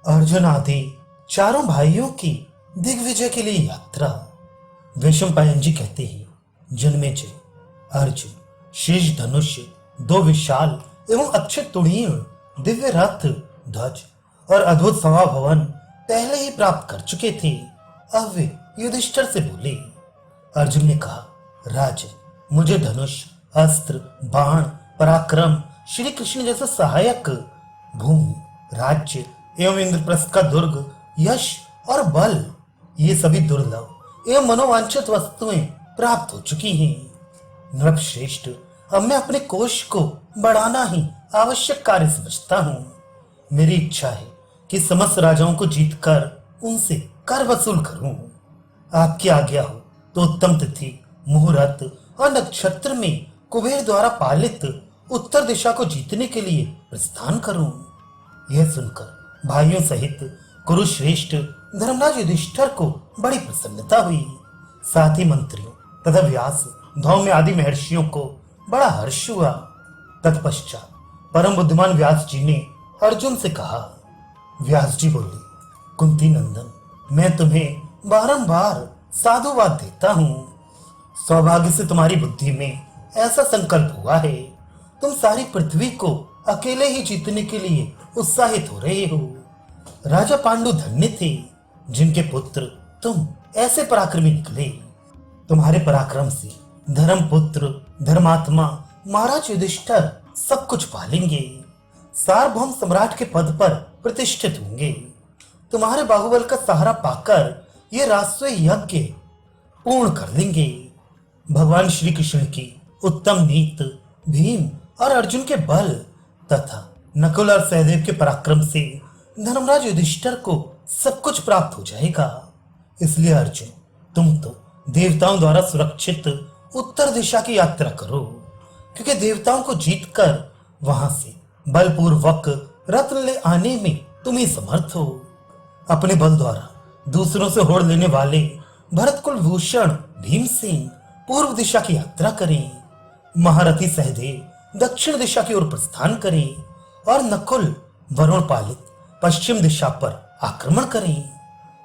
अर्जुन आदि चारों भाइयों की दिग्विजय के लिए यात्रा। वैशंपायन जी कहते हैं, जन्मेजय, अर्जुन शेष धनुष, दो विशाल एवं अच्छे तुणीय दिव्य रथ, ध्वज और अद्भुत सभा भवन पहले ही प्राप्त कर चुके थे। अब वे युधिष्ठिर से बोले। अर्जुन ने कहा, राजन, मुझे धनुष, अस्त्र, बाण, पराक्रम, श्री कृष्ण जैसा सहायक, भूमि, राज्य एवं इंद्रप्रस्थ का दुर्ग, यश और बल, ये सभी दुर्लभ एवं मनोवांछित वस्तुएं प्राप्त हो चुकी हैं। नृपश्रेष्ठ, अब मैं अपने कोष को बढ़ाना ही आवश्यक कार्य समझता हूँ। मेरी इच्छा है कि समस्त राजाओं को जीतकर उनसे कर वसूल करूं। आपकी आज्ञा हो तो उत्तम तिथि, मुहूर्त और नक्षत्र में कुबेर द्वारा पालित उत्तर दिशा को जीतने के लिए प्रस्थान करूं। यह सुनकर भाइयों सहित कुरुश्रेष्ठ धर्मराज युधिष्ठिर को बड़ी प्रसन्नता हुई। साथ ही मंत्रियों तथा व्यास, धौम्य आदि महर्षियों को बड़ा हर्ष हुआ। तत्पश्चात परम बुद्धिमान व्यास जी ने अर्जुन से कहा। व्यास जी बोले, कुंती नंदन, मैं तुम्हें बारंबार साधुवाद देता हूँ। सौभाग्य से तुम्हारी बुद्धि में ऐसा संकल्प हुआ है। तुम सारी पृथ्वी को अकेले ही जीतने के लिए उत्साहित हो रहे हो। राजा पांडु धन्य थे जिनके पुत्र तुम ऐसे पराक्रमी निकले। तुम्हारे पराक्रम से धर्मपुत्र, धर्मात्मा महाराज युधिष्ठिर सब कुछ पालेंगे, सार्वभौम सम्राट के पद पर प्रतिष्ठित होंगे। तुम्हारे बाहुबल का सहारा पाकर ये राष्ट्रीय यज्ञ पूर्ण कर लेंगे। भगवान श्री कृष्ण की उत्तम नीति, भीम और अर्जुन के बल तथा नकुल और सहदेव के पराक्रम से धर्मराज युधिष्ठिर को सब कुछ प्राप्त हो जाएगा। इसलिए अर्जुन, तुम तो देवताओं द्वारा सुरक्षित उत्तर दिशा की यात्रा करो, क्योंकि देवताओं को जीतकर वहां से बलपूर्वक रत्न ले आने में तुम ही समर्थ हो। अपने बल द्वारा दूसरों से होड़ लेने वाले भरत कुल भूषण भीमसेन पूर्व दिशा की यात्रा करें, महारथी सहदेव दक्षिण दिशा की ओर प्रस्थान करें और नकुल वरुण पालित पश्चिम दिशा पर आक्रमण करें।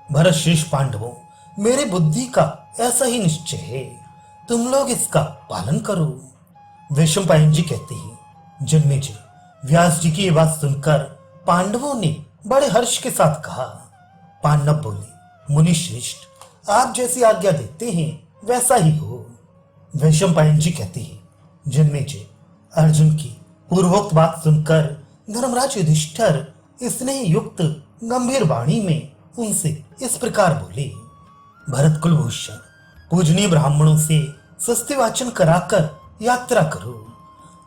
भरत श्रेष्ठ पांडवों, मेरी बुद्धि का ऐसा ही निश्चय है, तुम लोग इसका पालन करो। वैशंपायन जी कहते हैं, जन्मेजय, व्यास जी की ये बात सुनकर पांडवों ने बड़े हर्ष के साथ कहा। पांडव बोले, मुनि श्रेष्ठ, आप जैसी आज्ञा देते हैं वैसा ही हो। वैशंपायन जी कहते हैं, जन्मेजय, अर्जुन की पूर्वोक्त बात सुनकर धर्मराज युधिष्ठिर स्नेह युक्त गंभीर वाणी में उनसे इस प्रकार बोले। भरत कुलभूषण, पूजनीय ब्राह्मणों से सस्ते वाचन कराकर यात्रा करो।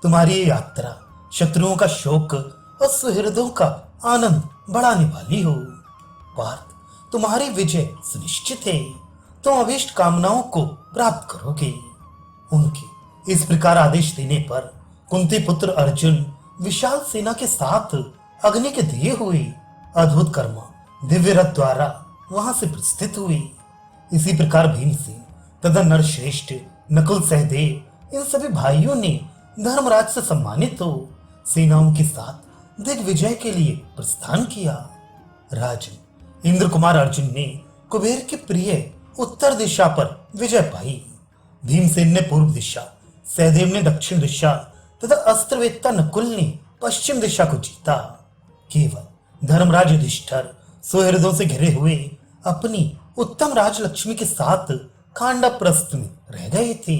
तुम्हारी ये यात्रा शत्रुओं का शोक और सुहृदों का आनंद बढ़ाने वाली हो। पार्थ, तुम्हारी विजय सुनिश्चित है। तुम अभीष्ट कामनाओं को प्राप्त करोगे। उनके इस प्रकार आदेश देने पर कुंती पुत्र अर्जुन विशाल सेना के साथ अग्नि के दिए हुए अद्भुत कर्मा दिव्य रथ द्वारा वहां से प्रस्थित हुए। इसी प्रकार भीमसेन तथा नरश्रेष्ठ, नकुल, सहदेव इन सभी भाइयों ने धर्मराज से सम्मानित हो सेनाओं के साथ दिग्विजय के लिए प्रस्थान किया। राजन, इंद्र कुमार अर्जुन ने कुबेर के प्रिय उत्तर दिशा पर विजय पाई। भीमसेन ने पूर्व दिशा, सहदेव ने दक्षिण दिशा तथा अस्त्रवेत्ता नकुल ने पश्चिम दिशा को जीता। केवल धर्मराज युधिष्ठिर सुहृदों से घिरे हुए अपनी उत्तम राजलक्ष्मी के साथ खांडवप्रस्थ में रह गए थे।